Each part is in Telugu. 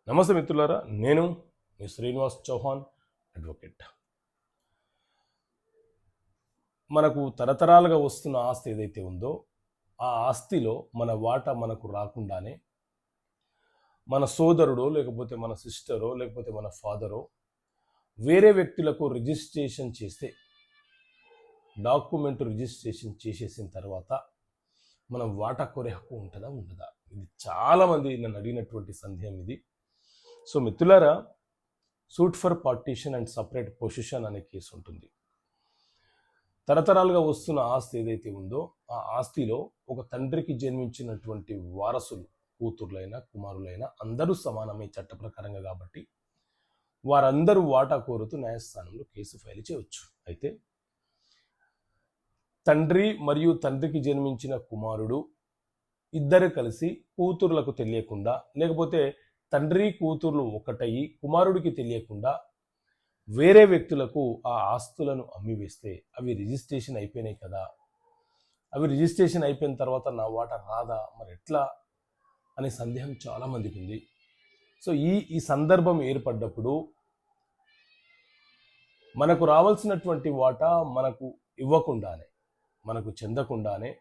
నమస్తే మిత్రులారా, నేను మీ శ్రీనివాస్ చౌహాన్ అడ్వకేట్. మనకు తరతరాలుగా వస్తున్న ఆస్తి ఏదైతే ఉందో ఆ ఆస్తిలో మన వాటా మనకు రాకుండానే మన సోదరుడో లేకపోతే మన సిస్టరో లేకపోతే మన ఫాదరో వేరే వ్యక్తులకు రిజిస్ట్రేషన్ చేస్తే డాక్యుమెంట్ రిజిస్ట్రేషన్ చేసేసిన తర్వాత మనం వాటా కోరే హక్కు ఉంటుందా ఉండదా? ఇది చాలామంది నన్ను అడిగినటువంటి సందేహం ఇది. సో మిత్రులారా, suit for partition and separate position అనే కేసు ఉంటుంది. తరతరాలుగా వస్తున్న ఆస్తి ఏదైతే ఉందో ఆ ఆస్తిలో ఒక తండ్రికి జన్మించినటువంటి వారసులు, కూతుర్లైనా కుమారులైనా అందరూ సమానమే చట్ట ప్రకారంగా. కాబట్టి వారందరూ వాటా కోరుతూ న్యాయస్థానంలో కేసు ఫైల్ చేయవచ్చు. అయితే తండ్రి మరియు తండ్రికి జన్మించిన కుమారుడు ఇద్దరు కలిసి కూతుర్లకు తెలియకుండా, లేకపోతే తండ్రి కూతుర్లు ఒకటయ్యి కుమారుడికి తెలియకుండా వేరే వ్యక్తులకు ఆ ఆస్తులను అమ్మివేస్తే అవి రిజిస్ట్రేషన్ అయిపోయినాయి కదా, అవి రిజిస్ట్రేషన్ అయిపోయిన తర్వాత నా వాటా రాదా, మరి ఎట్లా అనే సందేహం చాలామందికి ఉంది. సో ఈ సందర్భం ఏర్పడ్డప్పుడు మనకు రావాల్సినటువంటి వాటా మనకు ఇవ్వకుండానే, మనకు చెందకుండానే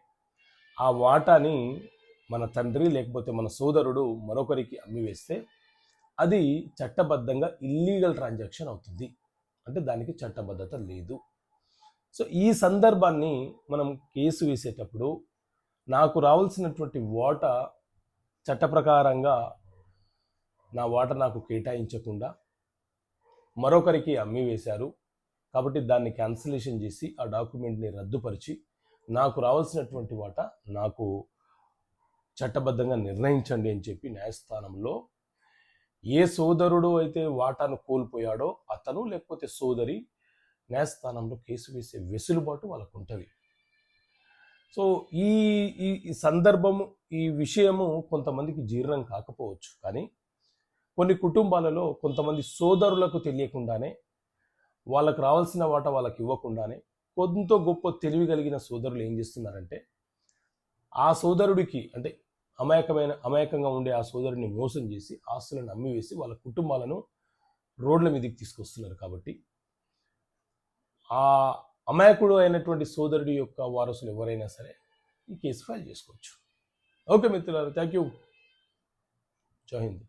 ఆ వాటాని మన తండ్రి లేకపోతే మన సోదరుడు మరొకరికి అమ్మివేస్తే అది చట్టబద్ధంగా ఇల్లీగల్ ట్రాన్సాక్షన్ అవుతుంది. అంటే దానికి చట్టబద్ధత లేదు. సో ఈ సందర్భాన్ని మనం కేసు వేసేటప్పుడు నాకు రావాల్సినటువంటి వాటా చట్ట ప్రకారంగా నా వాటా నాకు కేటాయించకుండా మరొకరికి అమ్మివేశారు కాబట్టి దాన్ని క్యాన్సిలేషన్ చేసి ఆ డాక్యుమెంట్ని రద్దుపరిచి నాకు రావాల్సినటువంటి వాటా నాకు చట్టబద్ధంగా నిర్ణయించండి అని చెప్పి న్యాయస్థానంలో ఏ సోదరుడు అయితే వాటాను కోల్పోయాడో అతను లేకపోతే సోదరి న్యాయస్థానంలో కేసు వేసే వెసులుబాటు వాళ్ళకు ఉంటుంది. సో ఈ ఈ సందర్భము, ఈ విషయము కొంతమందికి జీర్ణం కాకపోవచ్చు. కానీ కొన్ని కుటుంబాలలో కొంతమంది సోదరులకు తెలియకుండానే, వాళ్ళకు రావాల్సిన వాటా వాళ్ళకి ఇవ్వకుండానే కొంత గొప్ప తెలివి కలిగిన సోదరులు ఏం చేస్తున్నారంటే ఆ సోదరుడికి, అంటే అమాయకంగా ఉండే ఆ సోదరుడిని మోసం చేసి ఆస్తులను అమ్మివేసి వాళ్ళ కుటుంబాలను రోడ్ల మీదకి తీసుకొస్తున్నారు. కాబట్టి ఆ అమాయకుడు అయినటువంటి సోదరుడి యొక్క వారసులు ఎవరైనా సరే ఈ కేసు ఫైల్ చేసుకోవచ్చు. ఓకే మిత్రులారా, థ్యాంక్ యూ. జై హింద్.